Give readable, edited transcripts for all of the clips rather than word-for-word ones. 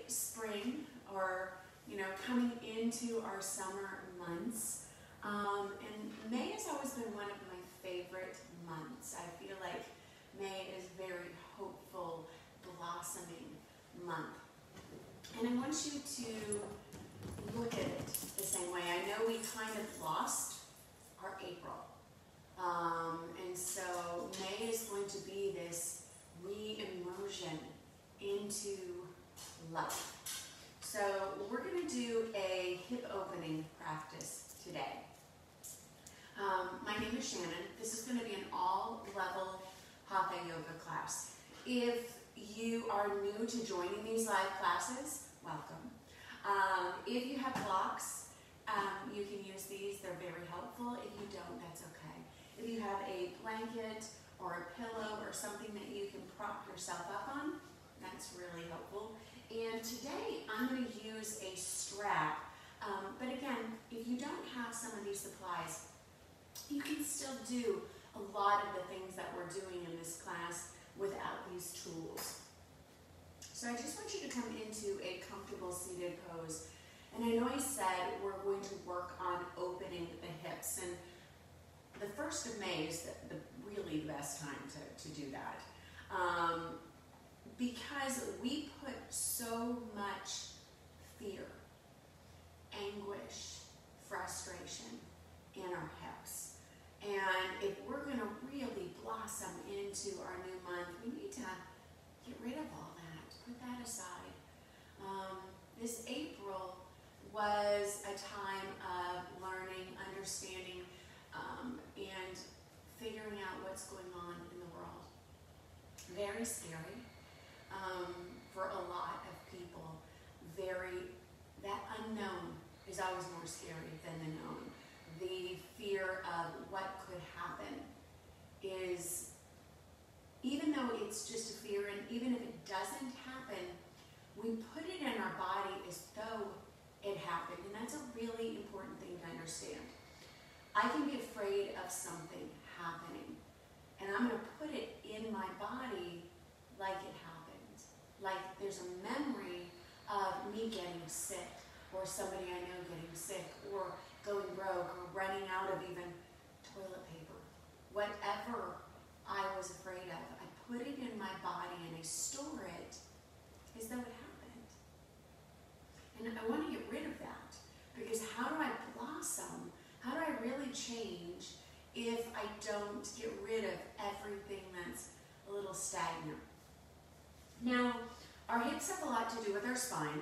spring, or coming into our summer months. And May has always been one of my favorite months. I feel like May is a very hopeful, blossoming month. And I want you to look at it the same way. I know we kind of lost our April. And so May is going to be this re-immersion into life. So we're going to do a hip opening practice today. My name is Shannon. This is going to be an all-level Hatha yoga class. If you are new to joining these live classes, welcome. If you have blocks, you can use these. They're very helpful. If you don't, that's okay. If you have a blanket or a pillow or something that you can prop yourself up on, that's really helpful. And today, I'm going to use a strap. But again, if you don't have some of these supplies, you can still do a lot of the things that we're doing in this class without these tools. So I just want you to come into a comfortable seated pose. And I know I said we're going to work on opening the hips. And the 1st of May is really the best time to do that. Because we put so much fear, anguish, frustration in our hips. And if we're going to really blossom into our new month, we need to get rid of all that, put that aside. This April was a time of learning, understanding, and figuring out what's going on in the world. Very scary for a lot of people. That unknown is always more scary than the known. The fear of what could happen is, even though it's just a fear, and even if it doesn't happen, we put it in our body as though it happened, and that's a really important thing to understand. I can be afraid of something happening, and I'm going to put it in my body like it happened. Like there's a memory of me getting sick, or somebody I know getting sick, or going broke, or running out of even toilet paper. Whatever I was afraid of, I put it in my body and I store it as though it happened. And I want to get rid of that, because how do I blossom? How do I really change if I don't get rid of everything that's a little stagnant? Now, our hips have a lot to do with our spine,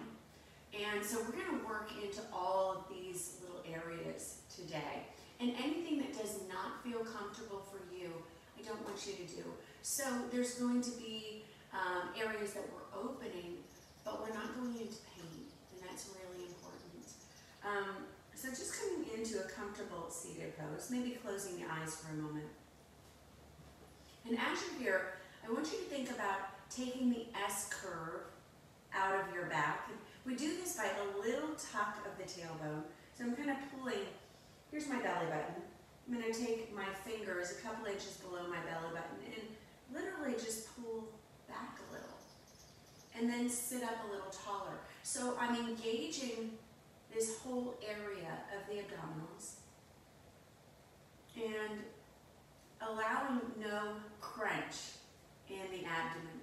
and so we're going to work into all of these little areas today. And anything that does not feel comfortable for you, I don't want you to do. So there's going to be areas that we're opening, but we're not going into pain, and that's really important. So just coming into a comfortable seated pose, maybe closing the eyes for a moment. And as you're here, I want you to think about taking the S curve out of your back. We do this by a little tuck of the tailbone. So I'm kind of pulling, here's my belly button. I'm going to take my fingers a couple inches below my belly button and literally just pull back a little. And then sit up a little taller. So I'm engaging this whole area of the abdominals and allowing no crunch in the abdomen.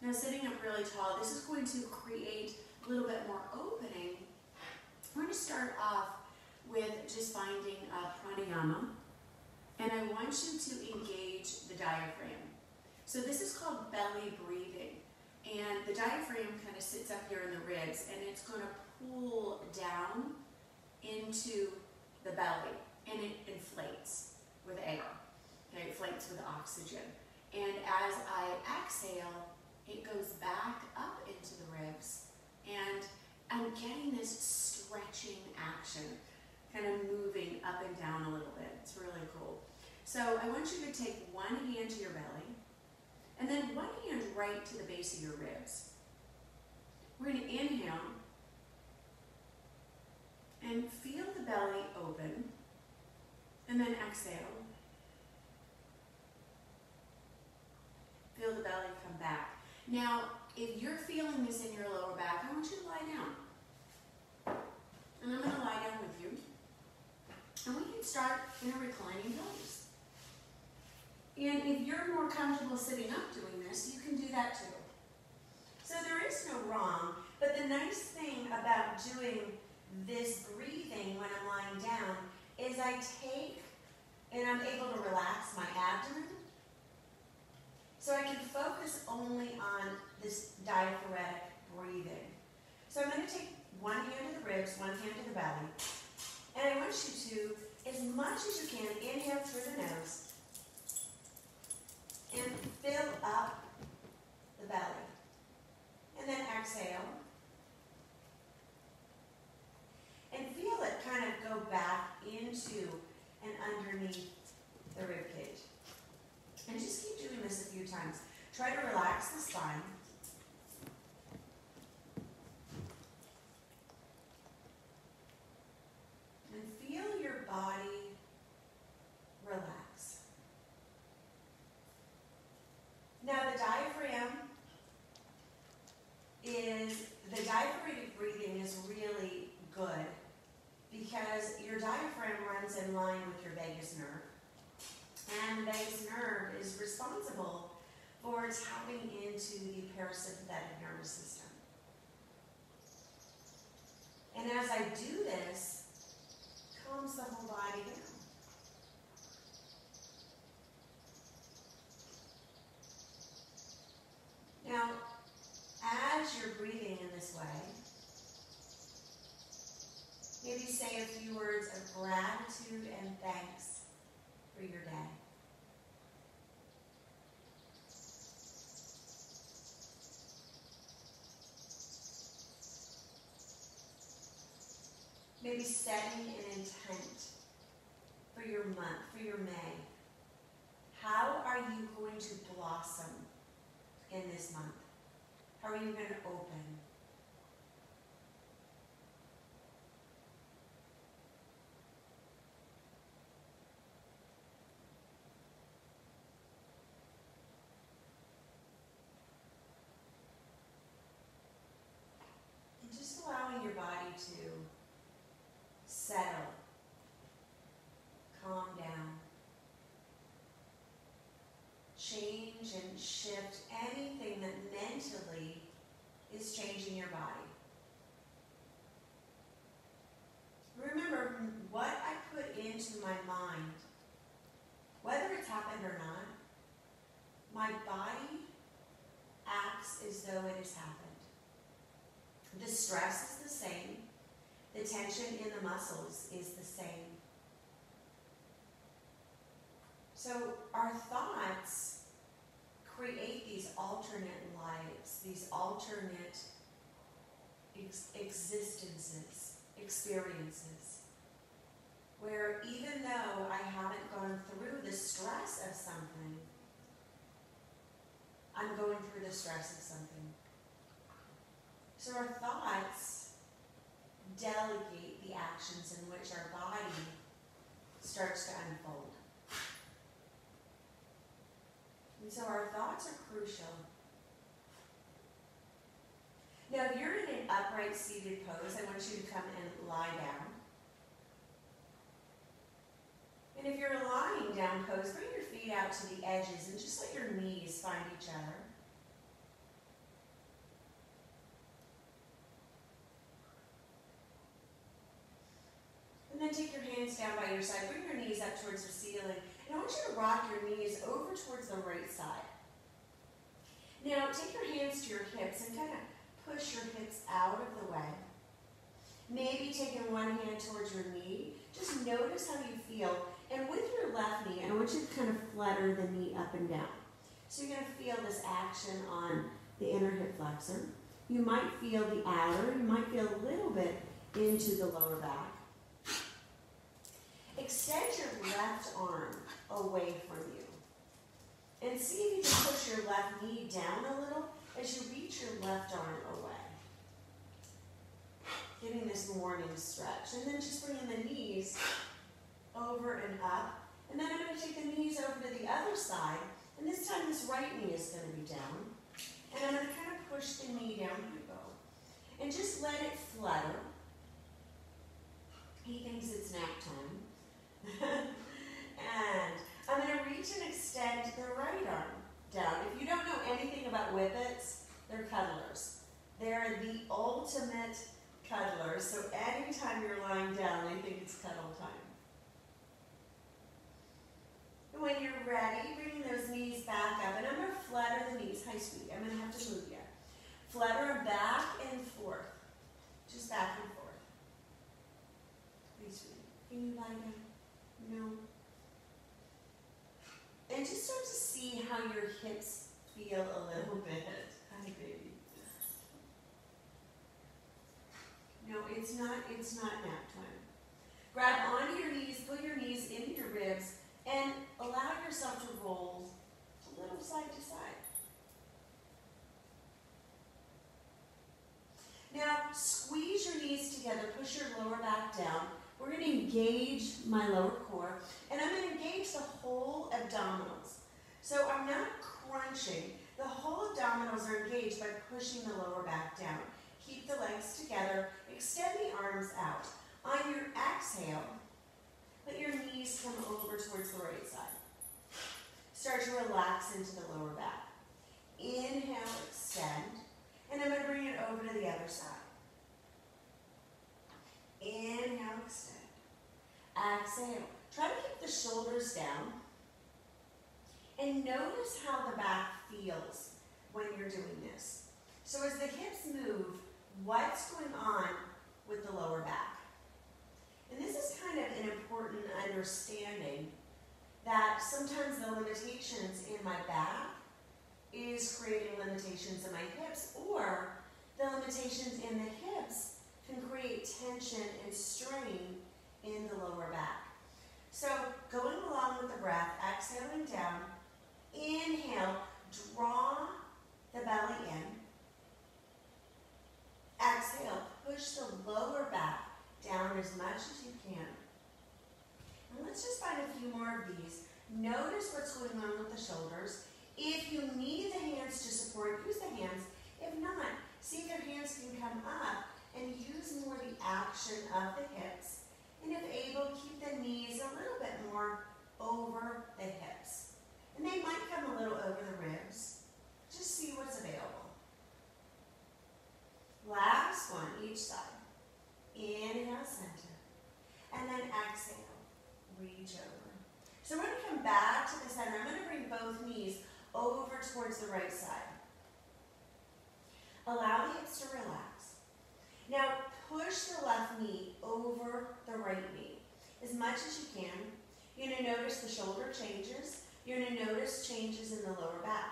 Now sitting up really tall, this is going to create a little bit more opening. We're going to start off with just finding pranayama, and I want you to engage the diaphragm. So this is called belly breathing, and the diaphragm kind of sits up here in the ribs, and it's going to pull down into the belly, and it inflates with air. Okay, it inflates with oxygen. And as I exhale, it goes back up into the ribs, and I'm getting this stretching action, kind of moving up and down a little bit. It's really cool. So I want you to take one hand to your belly, and then one hand right to the base of your ribs. We're going to inhale, and feel the belly open, and then exhale. Feel the belly come back. Now, if you're feeling this in your lower back, I want you to lie down. And I'm going to lie down with you. And we can start in a reclining pose. And if you're more comfortable sitting up doing this, you can do that too. So there is no wrong, but the nice thing about doing this breathing when I'm lying down is I take and I'm able to relax my abdomen. So I can focus only on this diaphoretic breathing. So I'm going to take one hand to the ribs, one hand to the belly. And I want you to, as much as you can, inhale through the nose and fill up the belly. And then exhale. And feel it kind of go back into and underneath the rib cage. And just keep doing this a few times. Try to relax the spine. And feel your body relax. Now the diaphragmatic breathing is really good because your diaphragm runs in line with your vagus nerve. And the vagus nerve is responsible for tapping into the parasympathetic nervous system. And as I do this, calms the whole body down. Now, as you're breathing in this way, maybe say a few words of gratitude and thanks for your day. Maybe setting an intent for your month, for your May. How are you going to blossom in this month? How are you going to open? And just allowing your body to settle, calm down, change and shift anything that mentally is changing your body. Remember, what I put into my mind, whether it's happened or not, my body acts as though it has happened. The stress is the same. The tension in the muscles is the same. So our thoughts create these alternate lives, these alternate existences, experiences, where even though I haven't gone through the stress of something, I'm going through the stress of something. So our thoughts delegate the actions in which our body starts to unfold. And so our thoughts are crucial. Now, if you're in an upright seated pose, I want you to come and lie down. And if you're lying down pose, bring your feet out to the edges and just let your knees find each other. And then take your hands down by your side. Bring your knees up towards the ceiling. And I want you to rock your knees over towards the right side. Now, take your hands to your hips and kind of push your hips out of the way. Maybe taking one hand towards your knee. Just notice how you feel. And with your left knee, I want you to kind of flutter the knee up and down. So you're going to feel this action on the inner hip flexor. You might feel the adder. You might feel a little bit into the lower back. Extend your left arm away from you. And see if you can push your left knee down a little as you reach your left arm away. Getting this morning stretch. And then just bringing the knees over and up. And then I'm going to take the knees over to the other side. And this time this right knee is going to be down. And I'm going to kind of push the knee down. Here we go. And just let it flutter. He thinks it's nap time. And I'm going to reach and extend the right arm down. If you don't know anything about whippets, they're cuddlers. They're the ultimate cuddlers. So anytime you're lying down, they think it's cuddle time. And when you're ready, bring those knees back up. And I'm going to flutter the knees. Hi, sweetie. I'm going to have to move you. Flutter them back and forth. Just back and forth. Hi, sweetie. Can you lie down? No. And just start to see how your hips feel a little bit. Hi, baby. No, it's not nap time. Grab onto your knees, put your knees into your ribs, and allow yourself to roll a little side to side. Now, squeeze your knees together, push your lower back down. We're going to engage my lower core, and I'm going to engage the whole abdominals. So I'm not crunching. The whole abdominals are engaged by pushing the lower back down. Keep the legs together. Extend the arms out. On your exhale, let your knees come over towards the right side. Start to relax into the lower back. Inhale, extend, and I'm going to bring it over to the other side. Inhale, extend. Exhale. Try to keep the shoulders down. And notice how the back feels when you're doing this. So as the hips move, what's going on with the lower back? And this is kind of an important understanding that sometimes the limitations in my back is creating limitations in my hips, or the limitations in the hips can create tension and strain in the lower back. So going along with the breath, exhaling down, inhale, draw the belly in. Exhale, push the lower back down as much as you can. And let's just find a few more of these. Notice what's going on with the shoulders. If you need the hands to support, use the hands. If not, see if your hands can come up and use more the action of the hips. And if able, keep the knees a little bit more over the hips. And they might come a little over the ribs. Just see what's available. Last one, each side. Inhale, center. And then exhale, reach over. So we're going to come back to the center. I'm going to bring both knees over towards the right side. Allow the hips to relax. Now push the left knee over the right knee as much as you can. You're going to notice the shoulder changes. You're going to notice changes in the lower back.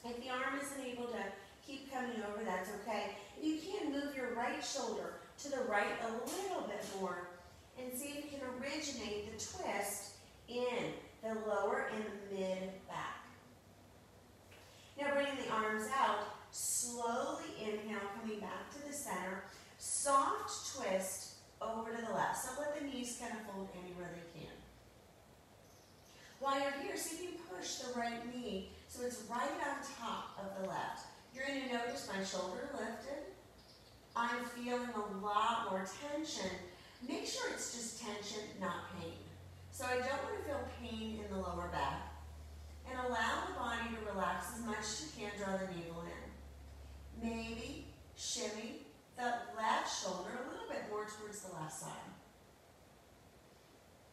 If the arm isn't able to keep coming over, that's okay. If you can, move your right shoulder to the right a little bit more and see if you can originate the twist in the lower and the mid back. Now bringing the arms out, slowly inhale, coming back to the center. Soft twist over to the left. So let the knees kind of fold anywhere they can. While you're here, see if you push the right knee so it's right on top of the left. You're going to notice my shoulder lifted. I'm feeling a lot more tension. Make sure it's just tension, not pain. So I don't want to feel pain in the lower back. And allow the body to relax as much as you can. Draw the navel in. Maybe shimmy the left shoulder a little bit more towards the left side.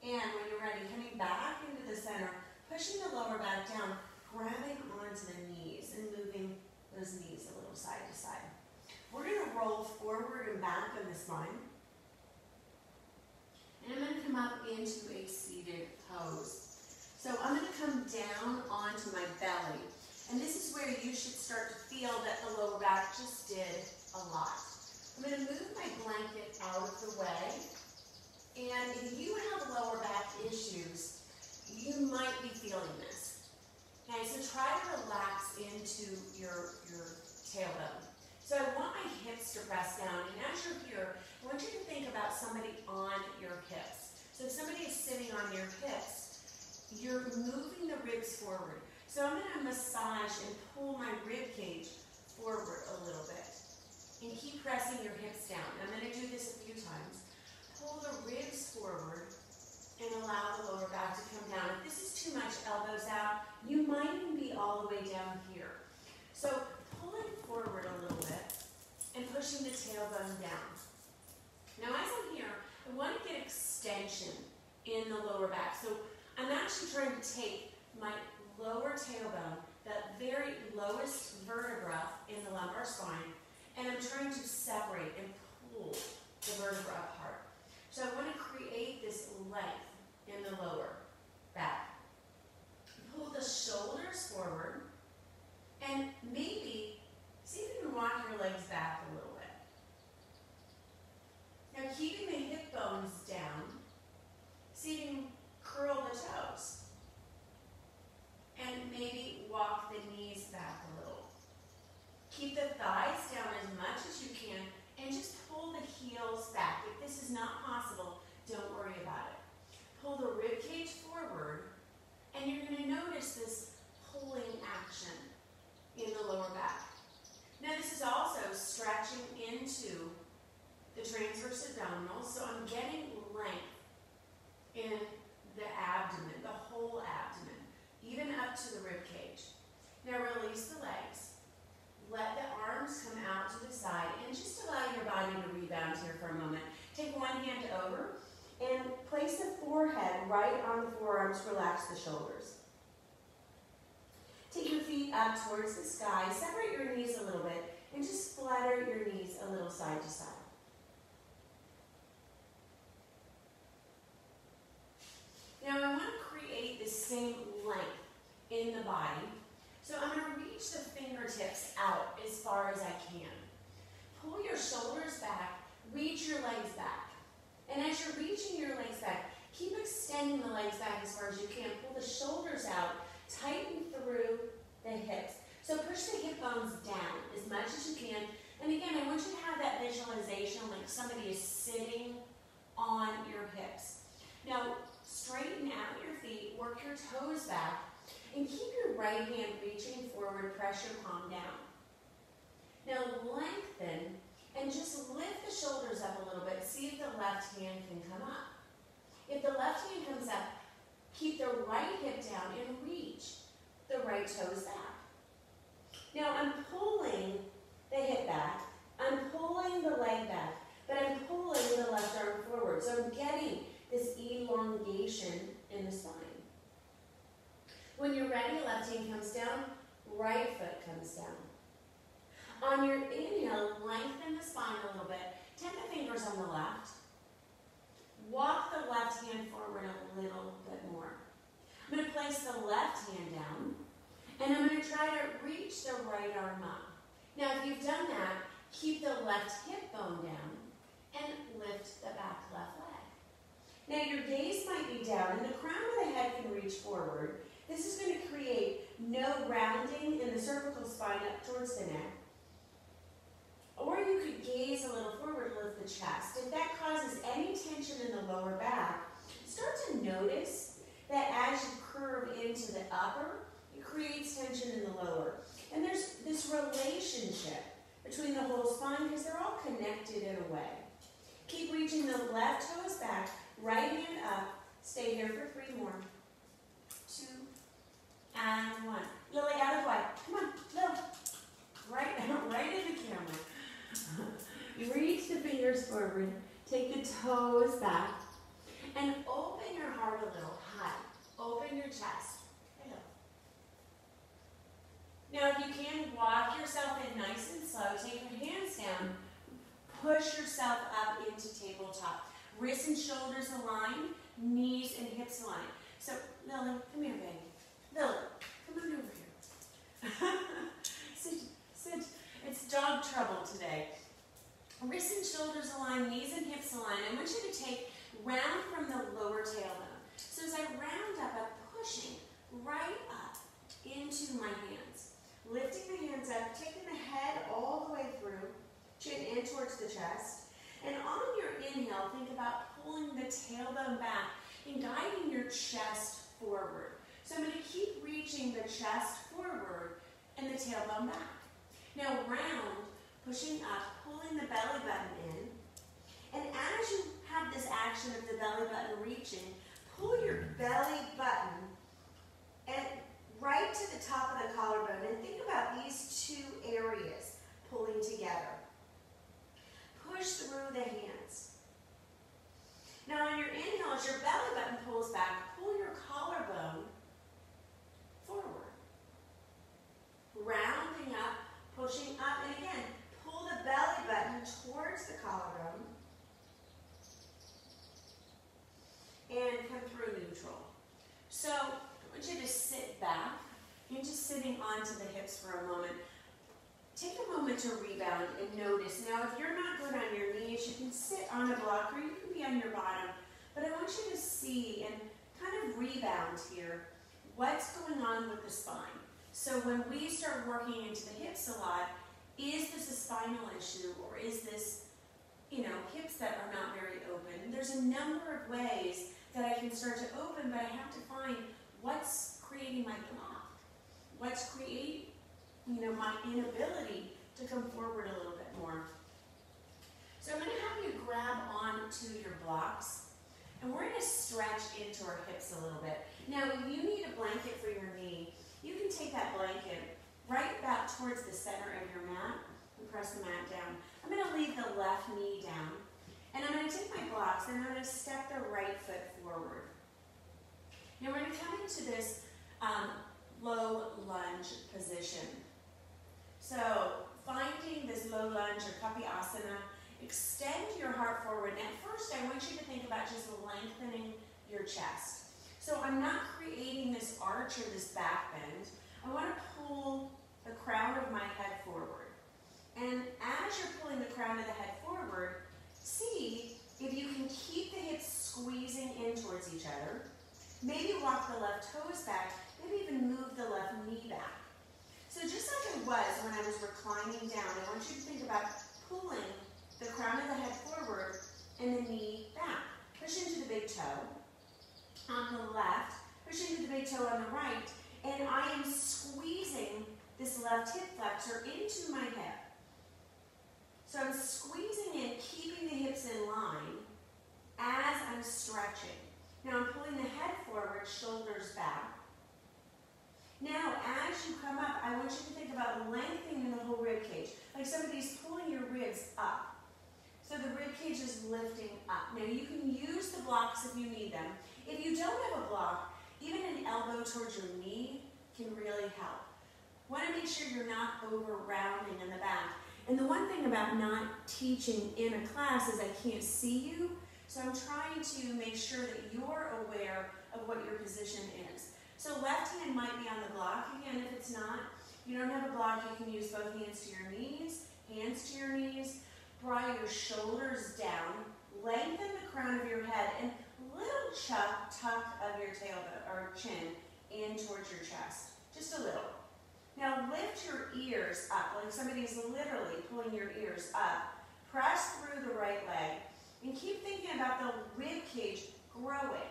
And when you're ready, coming back into the center, pushing the lower back down, grabbing onto the knees and moving those knees a little side to side. We're going to roll forward and back in the spine. And I'm going to come up into a seated pose. So I'm going to come down onto my belly. And this is where you should start to feel that the lower back just did a lot. I'm going to move my blanket out of the way. And if you have lower back issues, you might be feeling this. Okay, so try to relax into your tailbone. So I want my hips to press down, and as you're here, I want you to think about somebody on your hips. So if somebody is sitting on your hips, you're moving the ribs forward. So I'm going to massage and pull my rib cage forward a little bit. And keep pressing your hips down. I'm going to do this a few times. Pull the ribs forward and allow the lower back to come down. If this is too much elbows out, you might even be all the way down here. So pulling forward a little bit and pushing the tailbone down. Now as I'm here, I want to get extension in the lower back. So I'm actually trying to take my lower tailbone, that very lowest vertebra in the lumbar spine, and I'm trying to separate and pull the vertebra apart. So I want to create this length in the lower back. Pull the shoulders forward, and maybe see if you can walk your legs back a little bit. Now keeping the hip bones down, see if you can curl the toes. And maybe walk the knees back a little. Keep the thighs down as much as you can and just pull the heels back. If this is not possible, don't worry about it. Pull the rib cage forward, and you're going to notice this pulling action in the lower back. Now this is also stretching into the transverse abdominals, so I'm getting length in the abdomen, the whole abdomen, even up to the rib cage. Now release the legs. Let the arms come out to the side and just allow your body to rebound here for a moment. Take one hand over and place the forehead right on the forearms. Relax the shoulders. Take your feet up towards the sky. Separate your knees a little bit and just flutter your knees a little side to side. Now I want to create the same length in the body. So I'm going to reach the fingertips out as far as I can. Pull your shoulders back, reach your legs back. And as you're reaching your legs back, keep extending the legs back as far as you can. Pull the shoulders out, tighten through the hips. So push the hip bones down as much as you can. And again, I want you to have that visualization like somebody is sitting on your hips. Now, straighten out your feet, work your toes back, and keep your right hand reaching forward, press your palm down. Now lengthen and just lift the shoulders up a little bit. See if the left hand can come up. If the left hand comes up, keep the right hip down and reach the right toes back. Now I'm pulling the hip back, I'm pulling the leg back, but I'm pulling the left arm forward. So I'm getting this elongation in the spine. When you're ready, left hand comes down, right foot comes down. On your inhale, lengthen the spine a little bit. Tap the fingers on the left. Walk the left hand forward a little bit more. I'm going to place the left hand down, and I'm going to try to reach the right arm up. Now, if you've done that, keep the left hip bone down and lift the back left leg. Now, your gaze might be down, and the crown of the head can reach forward. This is going to create no rounding in the cervical spine up towards the neck. Or you could gaze a little forward, lift the chest. If that causes any tension in the lower back, start to notice that as you curve into the upper, it creates tension in the lower. And there's this relationship between the whole spine because they're all connected in a way. Keep reaching the left toes back, right hand up. Stay here for 3 more. 2 and 1. Lily, out of the way. Come on, Lily. Right in the camera. Reach the fingers forward. Take the toes back. And open your heart a little high. Open your chest. Hello. Now, if you can, walk yourself in nice and slow. Take your hands down. Push yourself up into tabletop. Wrists and shoulders align. Knees and hips align. So, Lily, come here, baby. Lily, come on over here. Sit. It's dog trouble today. Wrists and shoulders align, knees and hips align. I want you to take round from the lower tailbone. So as I round up, I'm pushing right up into my hands. Lifting the hands up, taking the head all the way through, chin in towards the chest. And on your inhale, think about pulling the tailbone back and guiding your chest forward. So I'm going to keep reaching the chest forward and the tailbone back. Now round, pushing up, pulling the belly button in. And as you have this action of the belly button reaching, pull your belly button and right to the top of the collarbone. And think about these two areas pulling together. Push through the hands. Now on your inhale, as your belly button pulls back, pull your collarbone forward. Rounding up, pushing up, and again, pull the belly button towards the collarbone. And come through neutral. So I want you to sit back. You're just sitting onto the hips for a moment. Take a moment to rebound and notice. Now, if you're not good on your knees, you can sit on a block or you can be on your bottom. But I want you to see and kind of rebound here what's going on with the spine. So when we start working into the hips a lot, is this a spinal issue or is this, hips that are not very open? There's a number of ways that I can start to open, but I have to find what's creating my block. What's creating my inability to come forward a little bit more. So I'm going to have you grab onto your blocks, and we're going to stretch into our hips a little bit. Now, if you need a blanket for your knee, you can take that blanket right back towards the center of your mat and press the mat down. I'm going to leave the left knee down, and I'm going to take my blocks, and I'm going to step the right foot forward. Now, we're going to come into this low lunge position. So finding this low lunge or Kapiasana, extend your heart forward. And at first, I want you to think about just lengthening your chest. So I'm not creating this arch or this back bend. I want to pull the crown of my head forward. And as you're pulling the crown of the head forward, see if you can keep the hips squeezing in towards each other. Maybe walk the left toes back. Maybe even move the left knee back. So just like it was when I was reclining down, I want you to think about pulling the crown of the head forward and the knee back. Push into the big toe on the left, push into the big toe on the right, and I am squeezing this left hip flexor into my hip. So I'm squeezing in, keeping the hips in line as I'm stretching. Now I'm pulling the head forward, shoulders back. Now, as you come up, I want you to think about lengthening the whole rib cage. Like somebody's pulling your ribs up. So the rib cage is lifting up. Now, you can use the blocks if you need them. If you don't have a block, even an elbow towards your knee can really help. Want to make sure you're not over rounding in the back. And the one thing about not teaching in a class is I can't see you. So I'm trying to make sure that you're aware of what your position is. So left hand might be on the block. Again, if it's not, you don't have a block, you can use both hands to your knees, hands to your knees. Draw your shoulders down, lengthen the crown of your head, and little tuck of your tailbone or chin in towards your chest. Just a little. Now lift your ears up, like somebody's literally pulling your ears up. Press through the right leg, and keep thinking about the rib cage growing.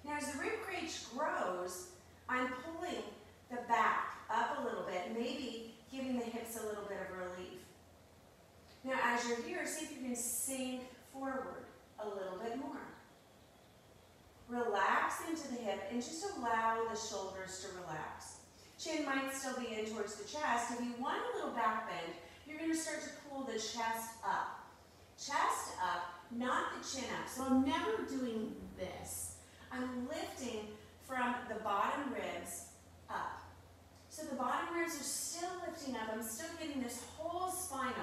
Now as the rib cage grows, I'm pulling the back up a little bit, maybe giving the hips a little bit of relief. Now as you're here, see if you can sink forward a little bit more. Relax into the hip and just allow the shoulders to relax. Chin might still be in towards the chest. If you want a little back bend, you're going to start to pull the chest up. Chest up, not the chin up. So I'm never doing this. I'm lifting from the bottom ribs up. So the bottom ribs are still lifting up. I'm still getting this whole spinal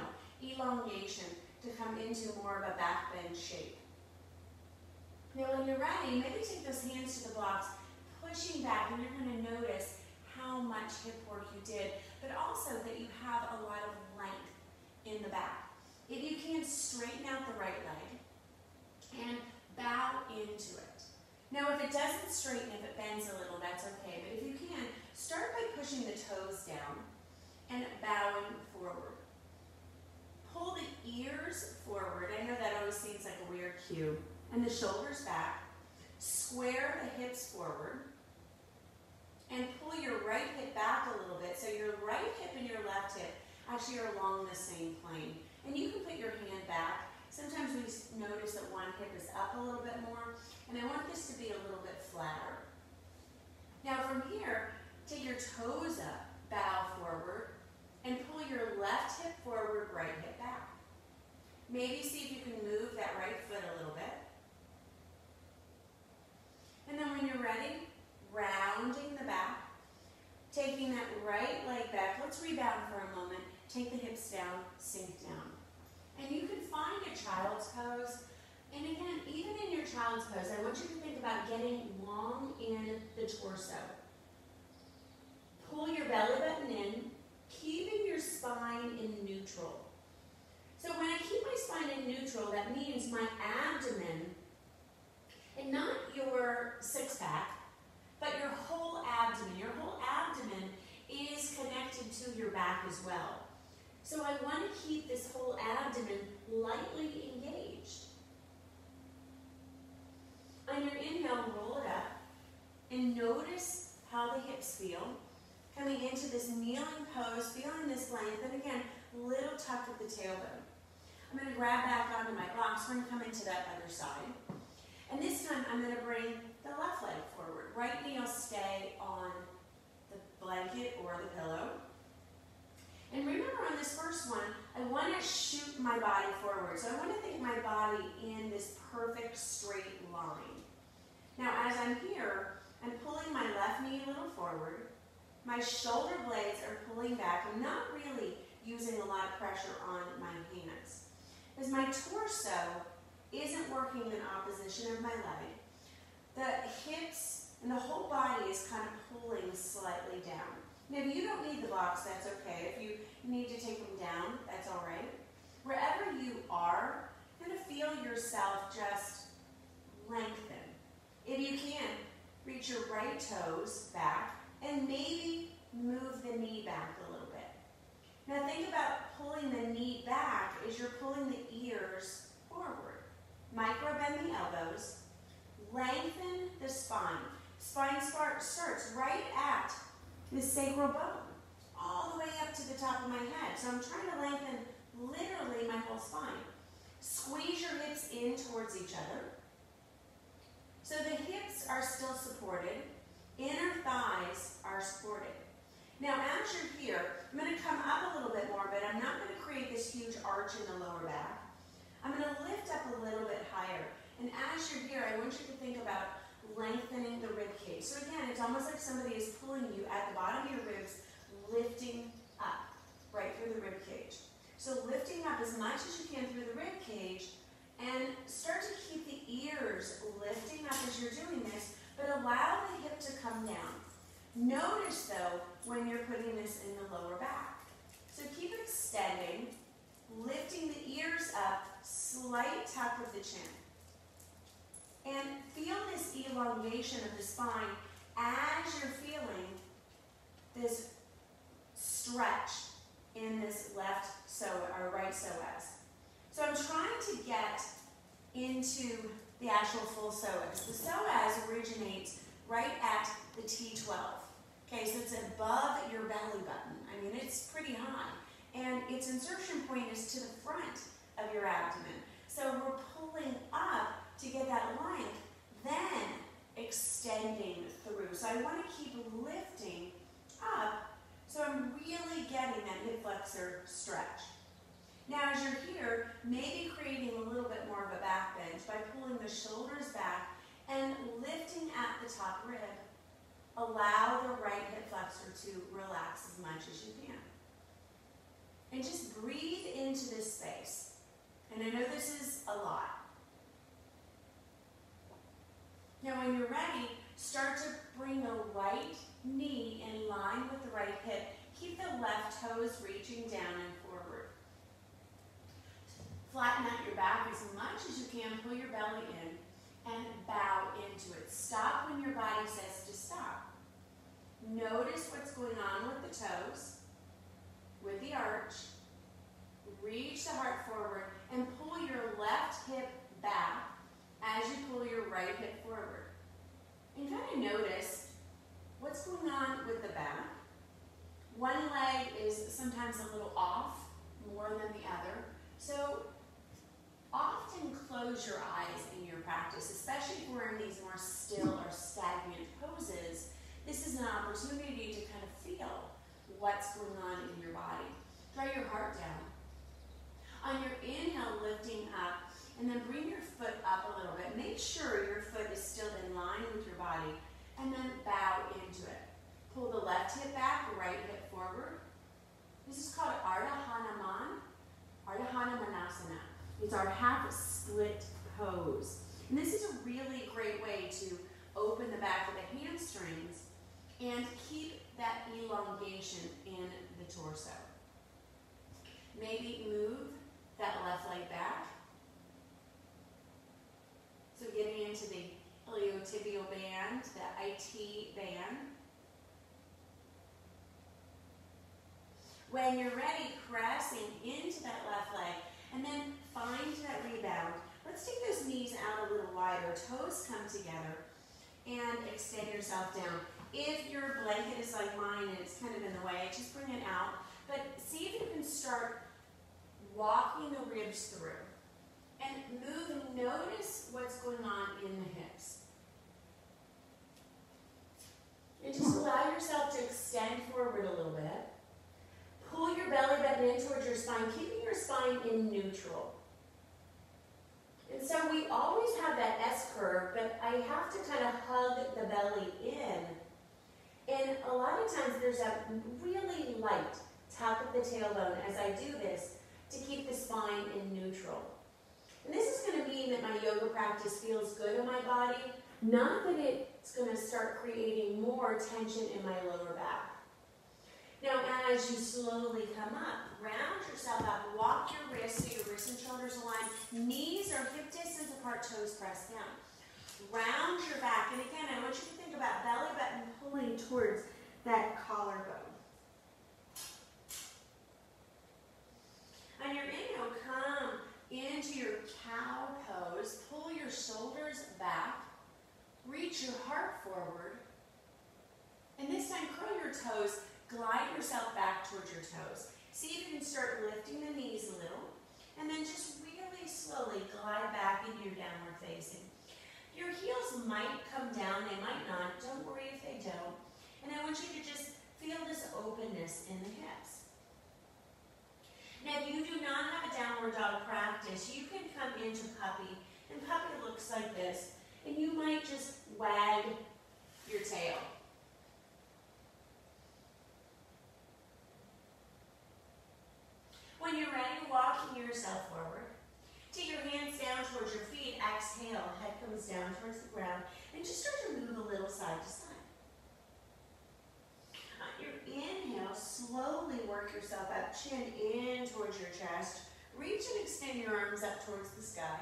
elongation to come into more of a back bend shape. Now when you're ready, maybe take those hands to the blocks, pushing back, and you're going to notice how much hip work you did, but also that you have a lot of length in the back. If you can, straighten out the right leg and bow into it. Now if it doesn't straighten, if it bends a little, that's okay, but if you can, start by pushing the toes down and bowing forward. Pull the ears forward. I know that always seems like a weird cue. And the shoulders back. Square the hips forward. And pull your right hip back a little bit. So your right hip and your left hip actually are along the same plane. And you can put your hand back. Sometimes we notice that one hip is up a little bit more, and I want this to be a little bit flatter. Now from here, take your toes up, bow forward, and pull your left hip forward, right hip back. Maybe see if you can move that right foot a little bit. And then when you're ready, rounding the back, taking that right leg back. Let's rebound for a moment. Take the hips down, sink down. And you can find a child's pose. And again, even in your child's pose, I want you to think about getting long in the torso. Pull your belly button in, keeping your spine in neutral. So when I keep my spine in neutral, that means my abdomen, and not your six-pack, but your whole abdomen. Your whole abdomen is connected to your back as well. So I want to keep this whole abdomen lightly engaged. On your inhale, roll it up and notice how the hips feel. Coming into this kneeling pose, feeling this length, and again, little tuck of the tailbone. I'm going to grab back onto my blocks. We're going to come into that other side. And this time, I'm going to bring the left leg forward. Right knee will stay on the blanket or the pillow. And remember on this first one, I want to shoot my body forward. So I want to think my body in this perfect straight line. Now as I'm here, I'm pulling my left knee a little forward. My shoulder blades are pulling back. I'm not really using a lot of pressure on my hands. As my torso isn't working in opposition of my leg, the hips and the whole body is kind of pulling slightly down. Now, if you don't need the blocks, that's okay. If you need to take them down, that's all right. Wherever you are, kind of feel yourself just lengthen. If you can, reach your right toes back and maybe move the knee back a little bit. Now, think about pulling the knee back as you're pulling the ears forward. Micro bend the elbows. Lengthen the spine. Spine starts right at the sacral bone, all the way up to the top of my head. So I'm trying to lengthen literally my whole spine. Squeeze your hips in towards each other. So the hips are still supported. Inner thighs are supported. Now as you're here, I'm going to come up a little bit more, but I'm not going to create this huge arch in the lower back. I'm going to lift up a little bit higher. And as you're here, I want you to think about lengthening the rib cage. So again, it's almost like somebody is pulling you at the bottom of your ribs, lifting up right through the rib cage. So lifting up as much as you can through the rib cage, and start to keep the ears lifting up as you're doing this, but allow the hip to come down. Notice though, when you're putting this in the lower back. So keep extending, lifting the ears up, slight tuck of the chin. And feel this elongation of the spine as you're feeling this stretch in this left or right psoas. So I'm trying to get into the actual full psoas. The psoas originates right at the T12. Okay, so it's above your belly button. I mean, it's pretty high. And its insertion point is to the front of your abdomen. So we're pulling up to get that length, then extending through. So I want to keep lifting up, so I'm really getting that hip flexor stretch. Now as you're here, maybe creating a little bit more of a back bend by pulling the shoulders back and lifting at the top rib. Allow the right hip flexor to relax as much as you can. And just breathe into this space. And I know this is a lot. Now when you're ready, start to bring the right knee in line with the right hip. Keep the left toes reaching down and forward. Flatten out your back as much as you can. Pull your belly in and bow into it. Stop when your body says to stop. Notice what's going on with the toes, with the arch. Reach the heart forward and pull your left hip back as you pull your right hip forward. And kind of notice what's going on with the back? One leg is sometimes a little off more than the other. So often close your eyes in your practice, especially if we're in these more still or stagnant poses. This is an opportunity to kind of feel what's going on in your body. Draw your heart down. On your inhale, lifting up, and then bring your foot up a little bit. Make sure your foot is still in line with your body, and then bow into it. Pull the left hip back, right hip forward. This is called Ardha Manasana. It's our half split pose. And this is a really great way to open the back of the hamstrings and keep that elongation in the torso. Maybe move that left leg back. So getting into the iliotibial band, the IT band. When you're ready, pressing into that left leg, and then find that rebound. Let's take those knees out a little wider, toes come together, and extend yourself down. If your blanket is like mine and it's kind of in the way, just bring it out. But see if you can start walking the ribs through. And move and notice what's going on in the hips. And just allow yourself to extend forward a little bit. Pull your belly button in towards your spine, keeping your spine in neutral. And so we always have that S curve, but I have to kind of hug the belly in. And a lot of times there's a really light tap of the tailbone as I do this to keep the spine in neutral. And this is going to mean that my yoga practice feels good in my body, not that it's going to start creating more tension in my lower back. Now, as you slowly come up, round yourself up, walk your wrists so your wrists and shoulders align, knees are hip distance apart, toes pressed down. Round your back, and again, I want you to think about belly button pulling towards that collarbone. On your inhale, come into your cow pose, pull your shoulders back, reach your heart forward, and this time curl your toes, glide yourself back towards your toes. See if you can start lifting the knees a little, and then just really slowly glide back into your downward facing. Your heels might come down, they might not, don't worry if they don't, and I want you to just feel this openness in the hips. Now, if you do not have a downward dog practice, you can come into puppy, and puppy looks like this, and you might just wag your tail. When you're ready, walking yourself forward. Take your hands down towards your feet, exhale, head comes down towards the ground, and just start to move a little side to side. On your inhale, slowly work yourself up, chin in towards your chest. Reach and extend your arms up towards the sky.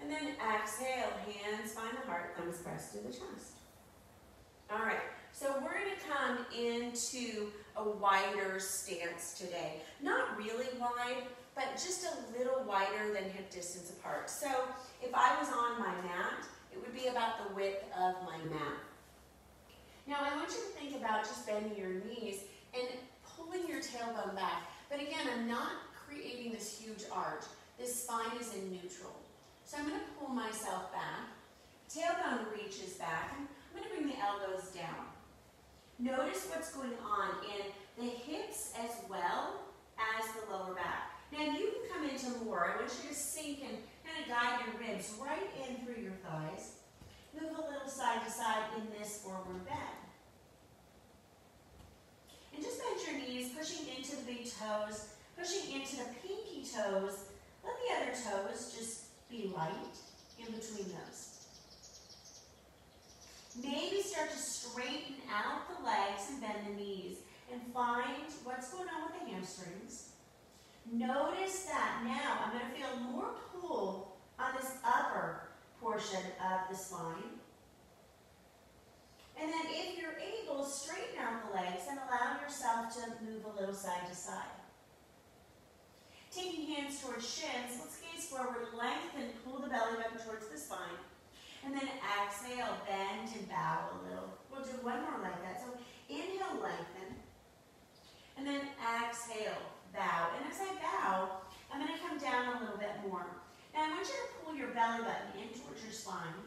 And then exhale, hands find the heart, thumbs pressed to the chest. All right, so we're going to come into a wider stance today. Not really wide, but just a little wider than hip distance apart. So if I was on my mat, it would be about the width of my mat. Now I want you to think about just bending your knees and pulling your tailbone back. But again, I'm not creating this huge arch. This spine is in neutral. So I'm going to pull myself back. Tailbone reaches back. I'm going to bring the elbows down. Notice what's going on in the hips as well as the lower back. Now you can come into more. I want you to sink and kind of guide your ribs right in through your thighs. Move a little side to side in this forward bend. And just bend your knees, pushing into the big toes, pushing into the pinky toes. Let the other toes just be light in between those. Maybe start to straighten out the legs and bend the knees and find what's going on with the hamstrings. Notice that now I'm going to feel more pull on this upper portion of the spine. And then if you're able, straighten out the legs and allow yourself to move a little side to side. Taking hands towards shins, let's gaze forward, lengthen, pull the belly button towards the spine. And then exhale, bend and bow a little. We'll do one more like that. So inhale, lengthen. And then exhale, bow. And as I bow, I'm going to come down a little bit more. Now I want you to pull your belly button in towards your spine.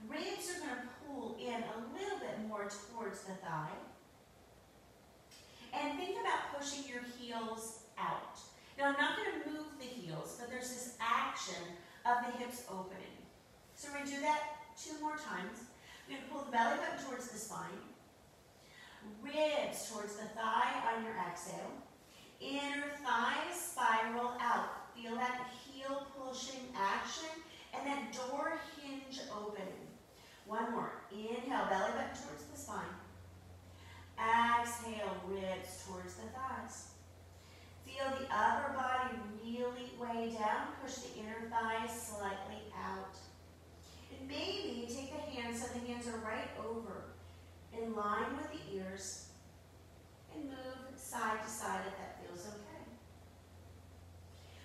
Ribs are going to pull in a little bit more towards the thigh. And think about pushing your heels out. Now I'm not going to move the heels, but there's this action of the hips opening. So we're going to do that 2 more times. We're going to pull the belly button towards the spine. Ribs towards the thigh on your exhale. Inner thighs spiral out. Feel that heel pushing action and that door hinge opening. One more. Inhale, belly button towards the spine. Exhale, ribs towards the thighs. Feel the upper body really way down. Push the inner thighs slightly out. And maybe take the hands so the hands are right over, in line with the ears, and move side to side if that feels okay.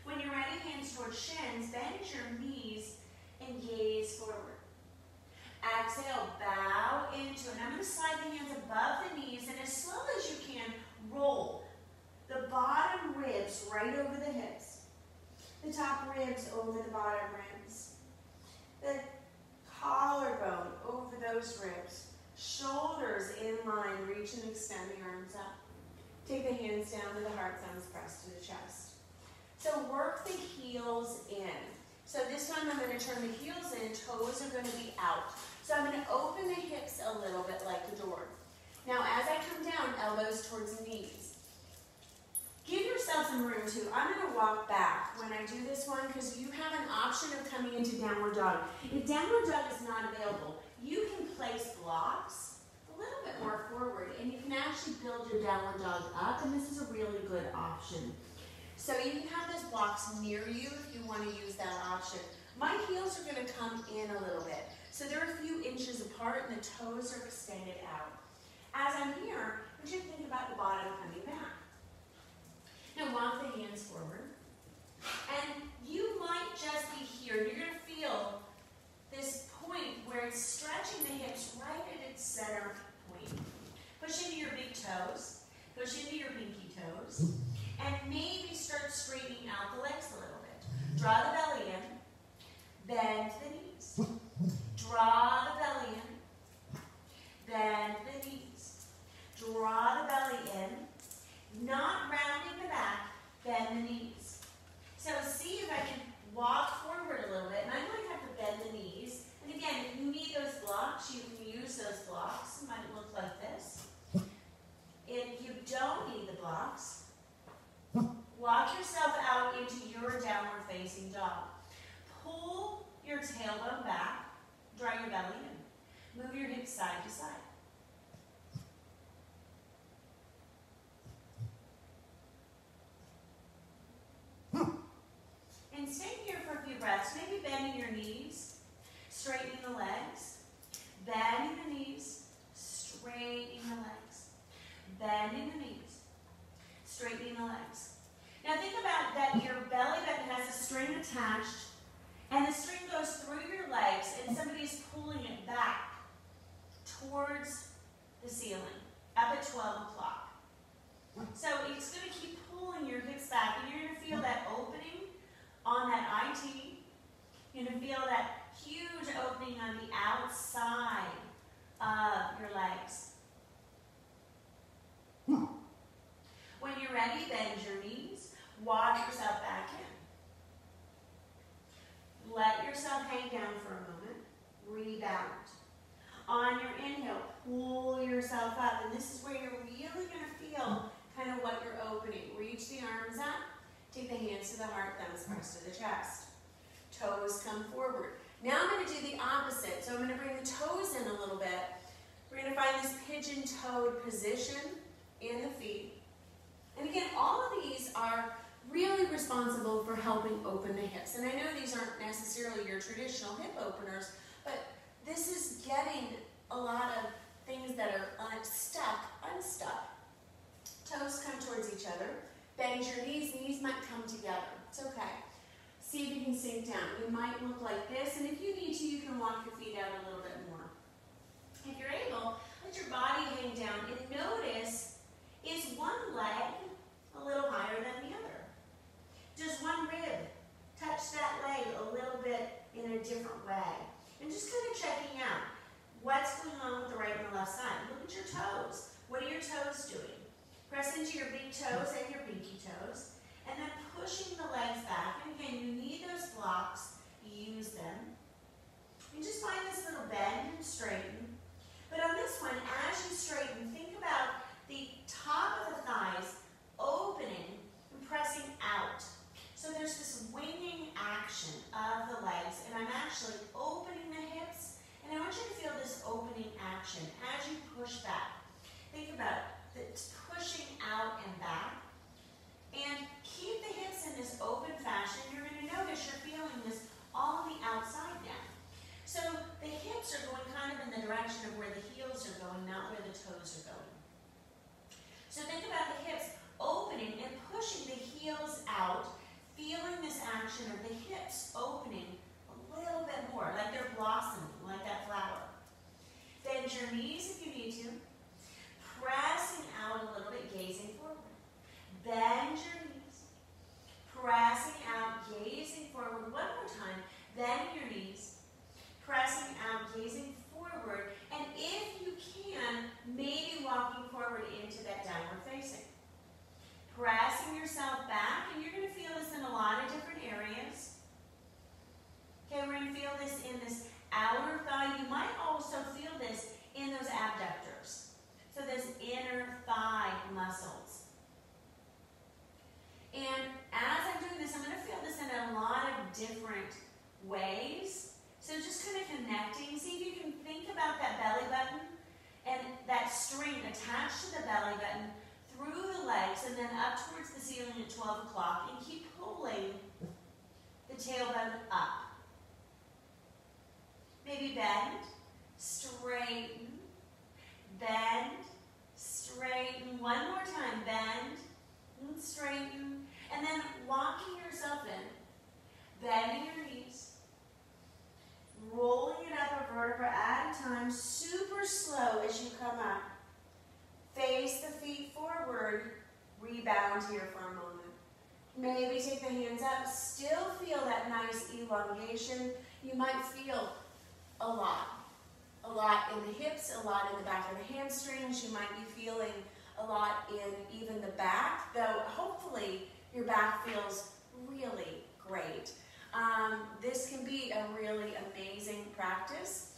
When you're ready, hands towards shins, bend your knees and gaze forward. Exhale, bow into, and I'm going to slide the hands above the knees, and as slow as you can, roll the bottom ribs right over the hips, the top ribs over the bottom ribs, the collarbone over those ribs, shoulders in line, reach and extend the arms up. Take the hands down to the heart, thumbs pressed to the chest. So work the heels in. So this time I'm going to turn the heels in, toes are going to be out. So I'm going to open the hips a little bit like a door. Now as I come down, elbows towards the knees. Give yourself some room too. I'm going to walk back when I do this one because you have an option of coming into downward dog. If downward dog is not available, you can place blocks a little bit more forward and you can actually build your downward dog up, and this is a really good option. So you can have those blocks near you if you want to use that option. My heels are going to come in a little bit. So they're a few inches apart and the toes are extended out. As I'm here, I want you to think about the bottom coming back. Now walk the hands forward. And you might just be here. You're going to feel this point where it's stretching the hips right at its center point. Push into your big toes. Push into your pinky toes. And maybe start straightening out the legs a little bit. Draw the belly in. Bend the knees. Draw the belly in. Bend the knees. Draw the belly in. Not rounding the back. Bend the knees. So see if I can walk forward a little bit. And I'm going to have to bend the knees. And again, if you need those blocks, you can use those blocks. It might look like this. If you don't need the blocks, walk yourself out into your downward facing dog. Pull your tailbone back. Draw your belly in. Move your hips side to side. And stay here for a few breaths. Maybe bending your knees, straightening the legs, bending the knees, straightening the legs, bending the knees, straightening the legs. Now think about that your belly button has a string attached, and the string goes through your legs, and somebody's pulling it back towards the ceiling, up at 12 o'clock. So it's going to keep pulling your hips back, and you're going to feel that opening on that IT. You're going to feel that huge opening on the outside of your legs. When you're ready, bend your knees. Walk yourself back in. Let yourself hang down for a moment. Rebound. On your inhale, pull yourself up. And this is where you're really going to feel kind of what you're opening. Reach the arms up. Take the hands to the heart, thumbs pressed to the chest. Toes come forward. Now I'm going to do the opposite. So I'm going to bring the toes in a little bit. We're going to find this pigeon-toed position in the feet. And again, all of these are really responsible for helping open the hips. And I know these aren't necessarily your traditional hip openers, but this is getting a lot of things that are unstuck. Toes come towards each other. Bend your knees. Knees might come together. It's okay. See if you you can sink down. You might look like this, and if you need to, you can walk your feet out a little bit more. If you're able, let your body hang down and notice, is one leg a little higher than the other? Does one rib touch that leg a little bit in a different way? And just kind of checking out what's going on with the right and the left side. Look at your toes. What are your toes doing? Press into your big toes and your pinky toes. And then pushing the legs back. And again, you need those blocks. Use them. And just find this little bend and straighten. But on this one, as you straighten, think about the top of the thighs opening and pressing out. So there's this winging action of the legs, and I'm actually opening the hips, and I want you to feel this opening action as you push back. Think about it's pushing out and back, and keep the hips in this open fashion. You're going to notice you're feeling this all on the outside now. So the hips are going kind of in the direction of where the heels are going, not where the toes are going. So think about the hips opening and pushing the heels out, feeling this action of the hips opening a little bit more, like they're blossoming, like that flower. Bend your knees if you need to. Pressing out a little bit, gazing forward. Bend your knees. Pressing out, gazing forward. One more time. Bend your knees. Pressing out, gazing forward. And if you can, maybe walking forward into that downward facing. Pressing yourself back, and you're going to feel this in a lot of different areas. Okay, we're going to feel this in this outer thigh. You might also feel this in those abductors. So those inner thigh muscles. And as I'm doing this, I'm going to feel this in a lot of different ways. So just kind of connecting. See if you can think about that belly button and that string attached to the belly button through the legs and then up towards the ceiling at 12 o'clock, and keep pulling the tailbone up. Maybe bend, straighten, bend, straighten. One more time, bend and straighten. And then walking yourself in, bending your knees, rolling it up a vertebra at a time, super slow as you come up. Face the feet forward, rebound here for a moment. Maybe take the hands up, still feel that nice elongation. You might feel a lot in the hips, a lot in the back of the hamstrings. You might be feeling a lot in even the back, though hopefully your back feels really great. This can be a really amazing practice.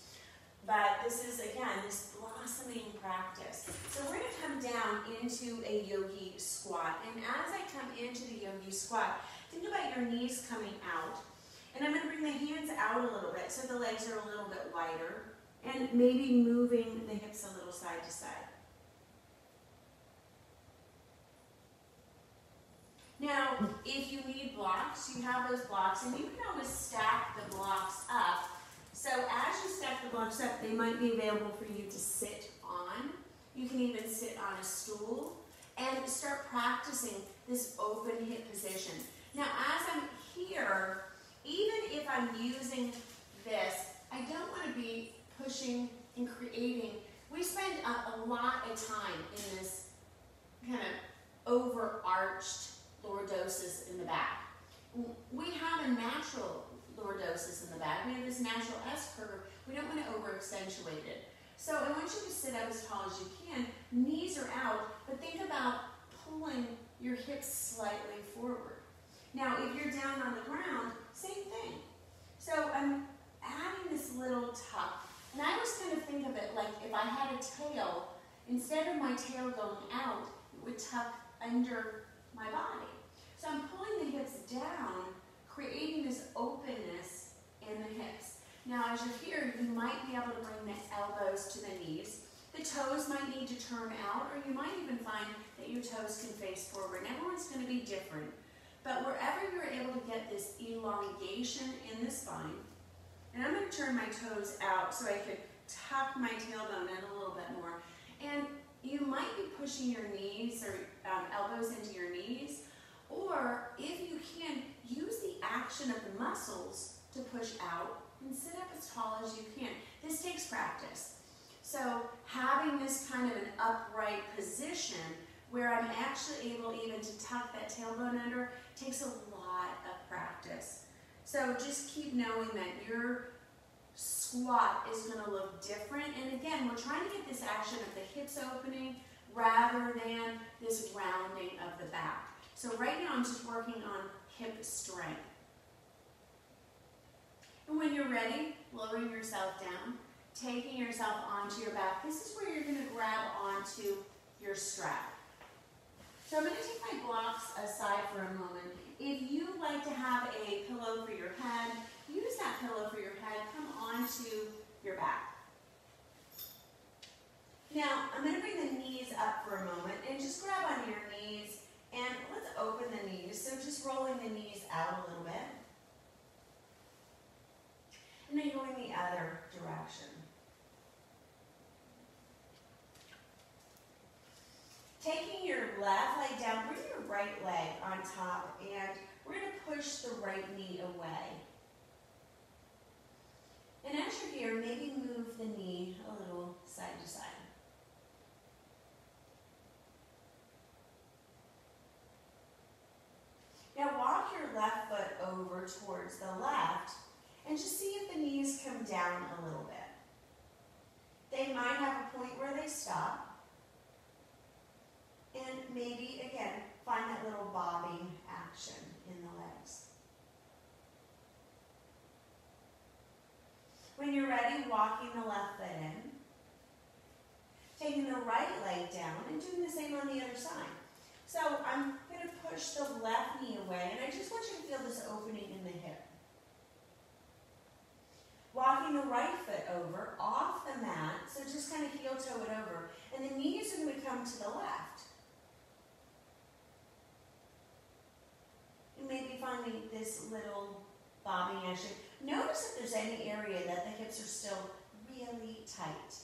But this is, again, this blossoming practice. So we're going to come down into a yogi squat. And as I come into the yogi squat, think about your knees coming out. And I'm going to bring the hands out a little bit so the legs are a little bit wider. And maybe moving the hips a little side to side. Now, if you need blocks, you have those blocks. And you can always stack the blocks up. So as you stack the blocks up, they might be available for you to sit on. You can even sit on a stool and start practicing this open hip position. Now, as I'm here, even if I'm using this, I don't want to be pushing and creating. We spend a lot of time in this kind of overarched lordosis in the back. We have a natural lordosis in the back. We have this natural S-curve. We don't want to over-accentuate it. So I want you to sit up as tall as you can. Knees are out, but think about pulling your hips slightly forward. Now, if you're down on the ground, same thing. So I'm adding this little tuck. And I always kind of think of it like if I had a tail, instead of my tail going out, it would tuck under my body. So I'm pulling the hips down, creating this openness in the hips. Now, as you're here, you might be able to bring the elbows to the knees. The toes might need to turn out, or you might even find that your toes can face forward. And everyone's going to be different. But wherever you're able to get this elongation in the spine, and I'm going to turn my toes out so I could tuck my tailbone in a little bit more. And you might be pushing your knees or elbows into your knees, Or if you can, use the action of the muscles to push out and sit up as tall as you can. This takes practice. So having this kind of an upright position where I'm actually able even to tuck that tailbone under takes a lot of practice. So just keep knowing that your squat is going to look different. And again, we're trying to get this action of the hips opening rather than this rounding of the back. So right now I'm just working on hip strength. And when you're ready, lowering yourself down, taking yourself onto your back. This is where you're going to grab onto your strap. So I'm going to take my blocks aside for a moment. If you like to have a pillow for your head, use that pillow for your head. Come onto your back. Now, I'm going to bring the knees up for a moment and just grab onto your knees and let's open the knees. So just rolling the knees out a little bit. And then going the other direction. Taking your left leg down, bring your right leg on top, and we're going to push the right knee away. And as you're here, maybe move the knee a little side to side. Now walk your left foot over towards the left, and just see if the knees come down a little bit. They might have a point where they stop. And maybe, again, find that little bobbing action in the legs. When you're ready, walking the left foot in. Taking the right leg down and doing the same on the other side. So I'm going to push the left knee away, and I just want you to feel this opening in the hip. Walking the right foot over, off the mat, so just kind of heel toe it over. And the knees are going to come to the left. And maybe finding this little bobbing action. Notice if there's any area that the hips are still really tight.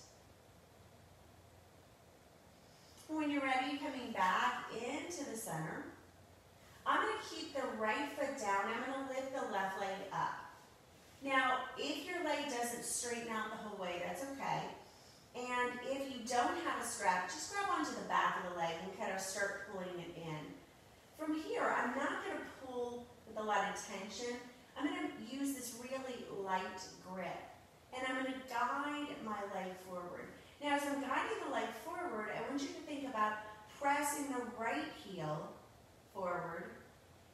When you're ready, coming back into the center, I'm going to keep the right foot down. I'm going to lift the left leg up. Now, if your leg doesn't straighten out the whole way, that's okay. And if you don't have a strap, just grab onto the back of the leg and kind of start pulling it in. From here, I'm not going to pull with a lot of tension. I'm going to use this really light grip. And I'm going to guide my leg forward. Now, as I'm guiding the leg forward, I want you to think about pressing the right heel forward.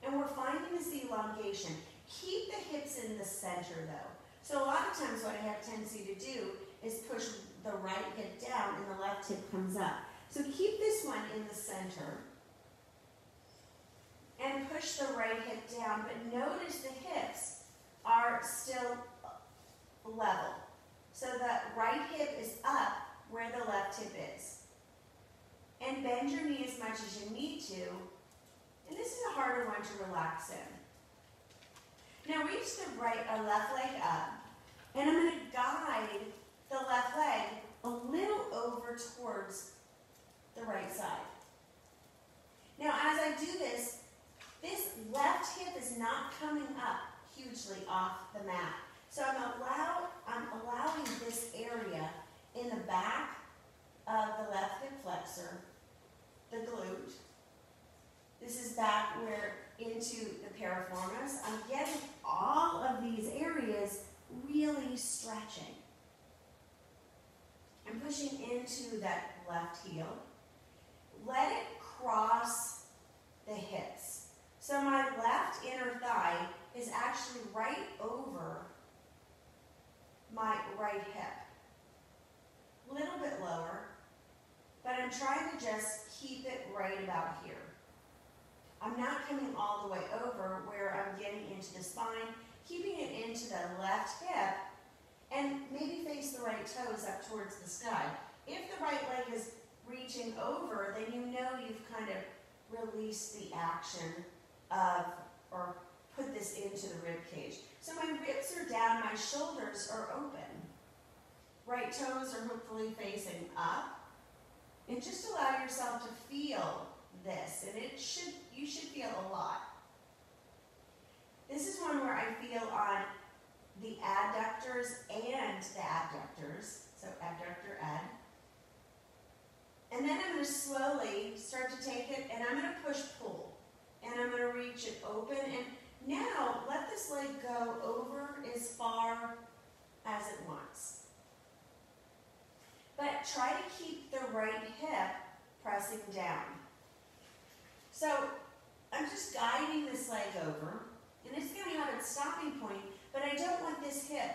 And we're finding this elongation. Keep the hips in the center, though. So a lot of times what I have a tendency to do is push the right hip down and the left hip comes up. So keep this one in the center. And push the right hip down, but notice the hips are still level. So the right hip is up where the left hip is. And bend your knee as much as you need to. And this is a harder one to relax in. Now reach the left leg up, and I'm going to guide the left leg a little over towards the right side. Now as I do this, this left hip is not coming up hugely off the mat. So I'm allowing this area in the back of the left hip flexor, the glute. This is back into the piriformis. I'm getting all of these areas really stretching. I'm pushing into that left heel. Let it cross the hips. So my left inner thigh is actually right over my right hip. A little bit lower, but I'm trying to just keep it right about here. I'm not coming all the way over where I'm getting into the spine, keeping it into the left hip, and maybe face the right toes up towards the sky. If the right leg is reaching over, then you know you've kind of released the action of, or put this into the rib cage. So my ribs are down, my shoulders are open. Right toes are hopefully facing up. And just allow yourself to feel this, and you should feel a lot. This is one where I feel on the adductors and the adductors, so adductor, add. And then I'm going to slowly start to take it, and I'm going to push pull. And I'm going to reach it open, and now let this leg go over as far as it wants. But try to keep the right hip pressing down. So I'm just guiding this leg over, and it's going to have its stopping point, but I don't want this hip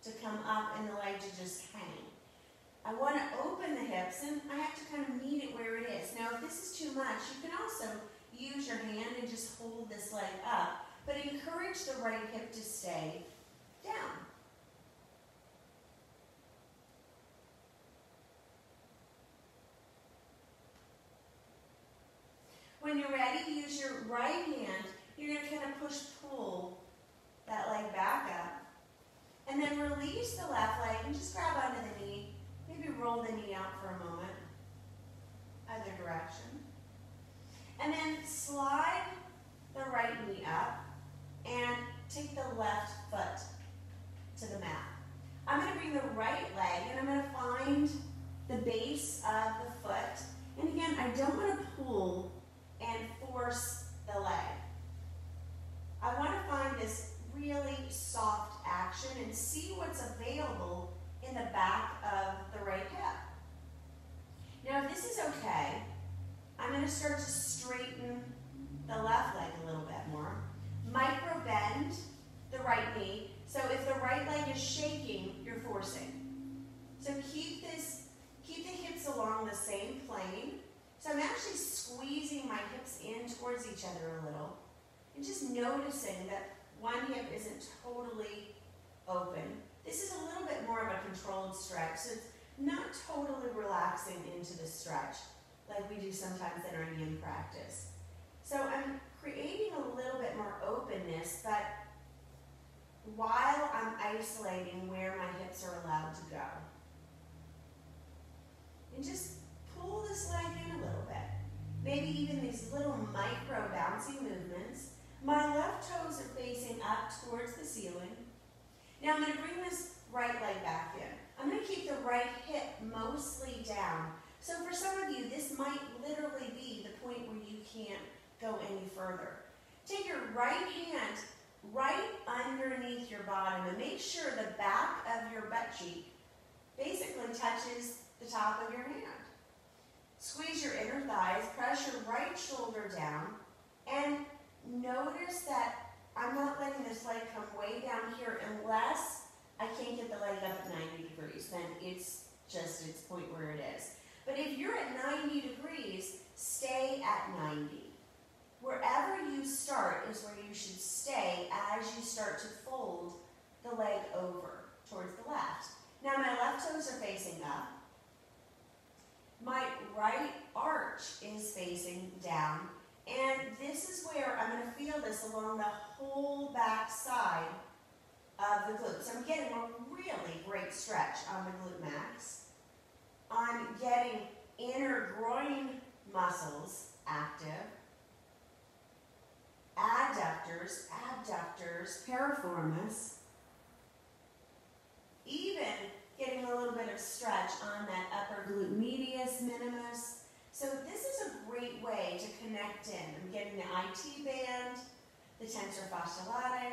to come up and the leg to just hang. I want to open the hips, and I have to kind of meet it where it is. Now, if this is too much, you can also use your hand and just hold this leg up, but encourage the right hip to stay down. When you're ready, use your right hand. You're going to kind of push-pull that leg back up. And then release the left leg and just grab onto the knee. Maybe roll the knee out for a moment. Other direction. And then slide the right knee up and take the left foot to the mat. I'm going to bring the right leg and I'm going to find the base of the foot. And again, I don't want to pull and force the leg. I want to find this really soft action and see what's available in the back of the right hip. Now, if this is okay, I'm going to start to straighten the left leg a little bit more. Micro bend the right knee. So if the right leg is shaking, you're forcing. So keep the hips along the same plane. So I'm actually squeezing my hips in towards each other a little. And just noticing that one hip isn't totally open. This is a little bit more of a controlled stretch, so it's not totally relaxing into the stretch like we do sometimes in our yin practice. So I'm creating a little bit more openness, but while I'm isolating where my hips are allowed to go. And just pull this leg in a little bit. Maybe even these little micro bouncy movements. My left toes are facing up towards the ceiling. Now I'm going to bring this right leg back in. I'm going to keep the right hip mostly down. So for some of you, this might literally be the point where you can't go any further. Take your right hand right underneath your bottom and make sure the back of your butt cheek basically touches the top of your hand. Squeeze your inner thighs, press your right shoulder down, and notice that I'm not letting this leg come way down here unless I can't get the leg up at 90 degrees. Then it's just its point where it is. But if you're at 90 degrees, stay at 90. Wherever you start is where you should stay as you start to fold the leg over towards the left. Now my left toes are facing up. My right arch is facing down. And this is where I'm going to feel this along the whole back side of the glutes. So I'm getting a really great stretch on the glute max. I'm getting inner groin muscles active. Adductors, abductors, piriformis. Even getting a little bit of stretch on that upper glute medius minimus. So this is a great way to connect in. I'm getting the IT band, the tensor fasciae latae.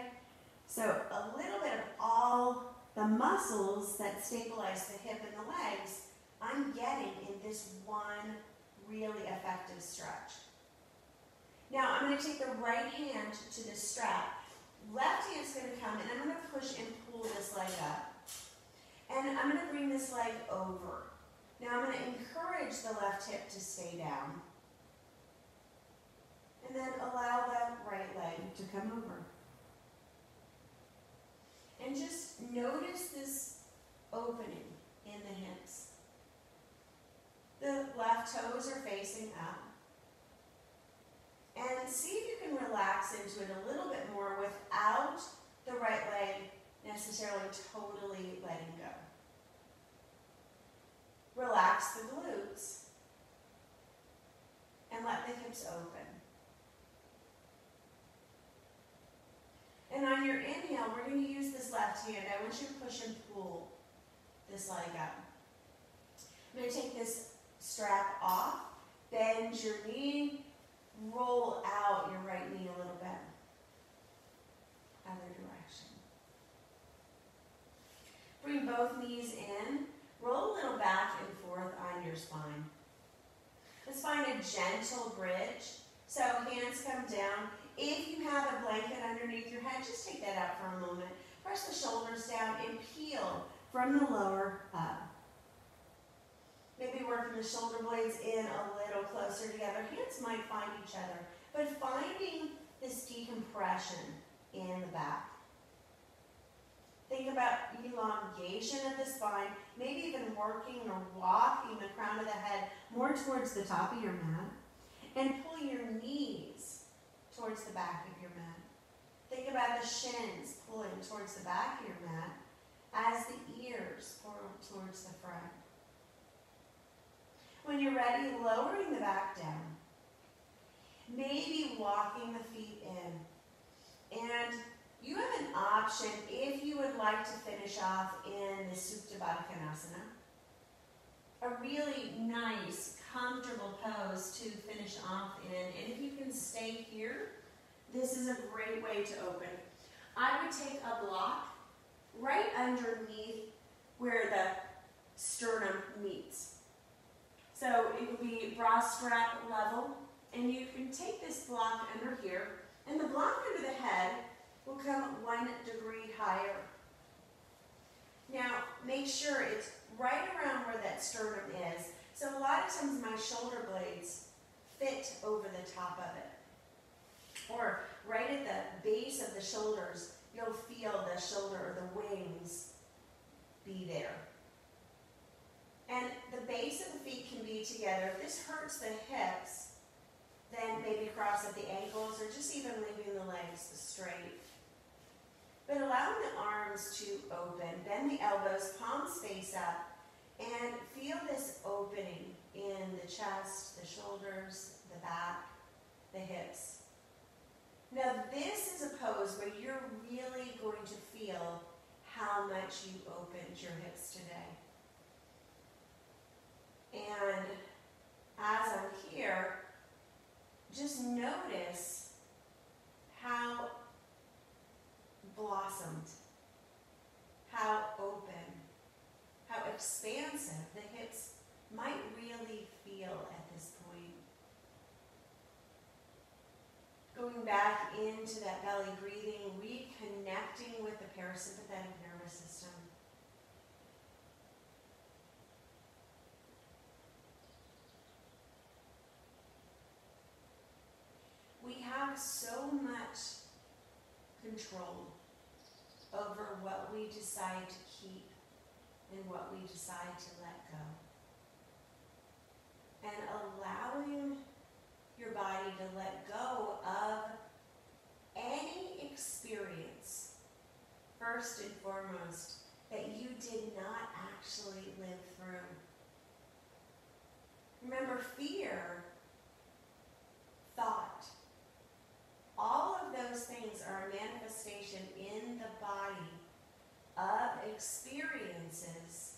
So a little bit of all the muscles that stabilize the hip and the legs, I'm getting in this one really effective stretch. Now I'm going to take the right hand to this strap. Left hand's going to come and I'm going to push and pull this leg up. And I'm going to bring this leg over. Now I'm going to encourage the left hip to stay down. And then allow the right leg to come over. And just notice this opening in the hips. The left toes are facing up. And see if you can relax into it a little bit more without the right leg necessarily totally letting go. Relax the glutes and let the hips hips open. And on your inhale, we're going to use this left hand. I want you to push and pull this leg up. I'm going to take this strap off, bend your knee, roll out your right knee a little bit. Other direction. Bring both knees in, roll a little back and forth on your spine. Let's find a gentle bridge. So hands come down. If you have a blanket underneath your head, just take that out for a moment. Press the shoulders down and peel from the lower up. Maybe working the shoulder blades in a little closer together. Hands might find each other, but finding this decompression in the back. Think about elongation of the spine, maybe even working or walking the crown of the head more towards the top of your mat, and pull your knees towards the back of your mat. Think about the shins pulling towards the back of your mat as the ears pull towards the front. When you're ready, lowering the back down. Maybe walking the feet in. And you have an option if you would like to finish off in the Supta Baddha Konasana. A really nice, comfortable pose to finish off in. And if you can stay here, this is a great way to open. I would take a block right underneath where the sternum meets. So it would be bra strap level, and you can take this block under here, and the block under the head will come 1 degree higher. Now, make sure it's right around where that sternum is. So a lot of times my shoulder blades fit over the top of it. Or right at the base of the shoulders, you'll feel the shoulder or the wings be there. And the base of the feet can be together. If this hurts the hips, then maybe cross at the ankles or just even leaving the legs straight. But allowing the arms to open, bend the elbows, palms face up, and feel this opening in the chest, the shoulders, the back, the hips. Now this is a pose where you're really going to feel how much you opened your hips today. And as I'm here, just notice how blossomed, how open, how expansive the hips might really feel at this point. Going back into that belly breathing, reconnecting with the parasympathetic nervous system. We have so much control over what we decide to keep and what we decide to let go. And allowing your body to let go of any experience, first and foremost, that you did not actually live through. Remember, fear, thought, all of those things are a manifestation in the body of experiences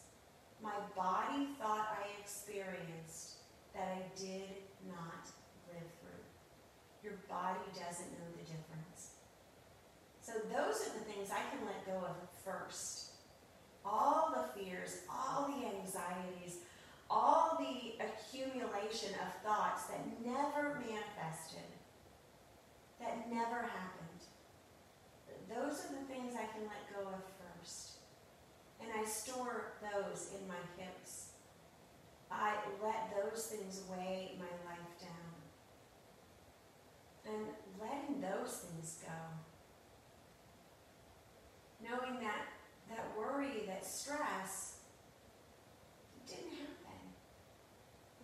my body thought I experienced that I did not live through. Your body doesn't know the difference. So those are the things I can let go of first. All the fears, all the anxieties, all the accumulation of thoughts that never manifested, that never happened. Those are the things I can let go of first. And I store those in my hips. I let those things weigh my life down. And letting those things go. Knowing that worry, that stress, it didn't happen.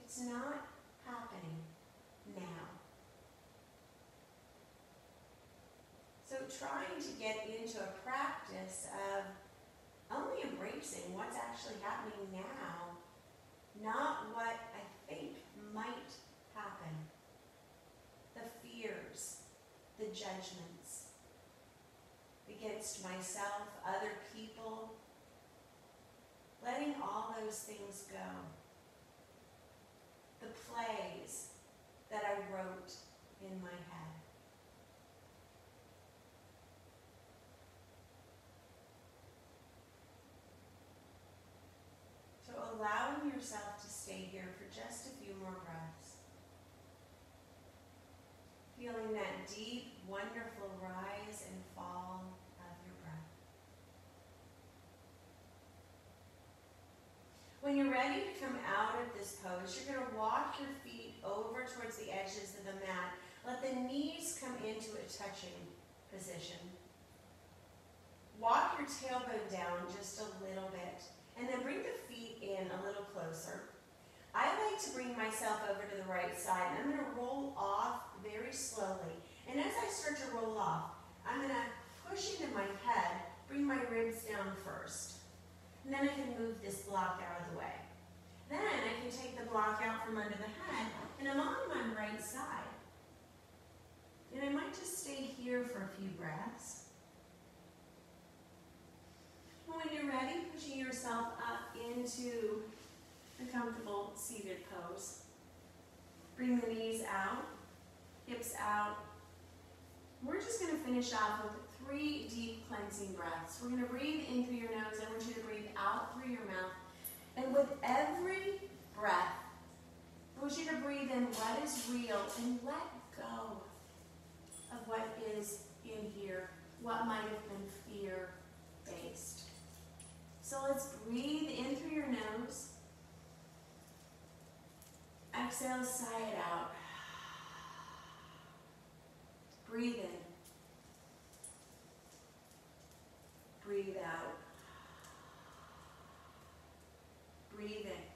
It's not happening now. So trying to get into a practice of only embracing what's actually happening now, not what I think might happen. judgments against myself, other people, letting all those things go. The plays that I wrote in my head. So allowing yourself to stay here for just a few more breaths. Feeling that deep, wonderful rise and fall of your breath. When you're ready to come out of this pose, you're going to walk your feet over towards the edges of the mat. Let the knees come into a touching position. Walk your tailbone down just a little bit, and then bring the feet in a little closer. I like to bring myself over to the right side, and I'm going to roll off very slowly. And as I start to roll off, I'm going to push into my head, bring my ribs down first. And then I can move this block out of the way. Then I can take the block out from under the head, and I'm on my right side. And I might just stay here for a few breaths. And when you're ready, pushing yourself up into a comfortable seated pose. Bring the knees out, hips out. We're just going to finish off with 3 deep cleansing breaths. We're going to breathe in through your nose. I want you to breathe out through your mouth. And with every breath, I want you to breathe in what is real and let go of what is in here, what might have been fear-based. So let's breathe in through your nose. Exhale, sigh it out. Breathe in. Breathe out. Breathe in.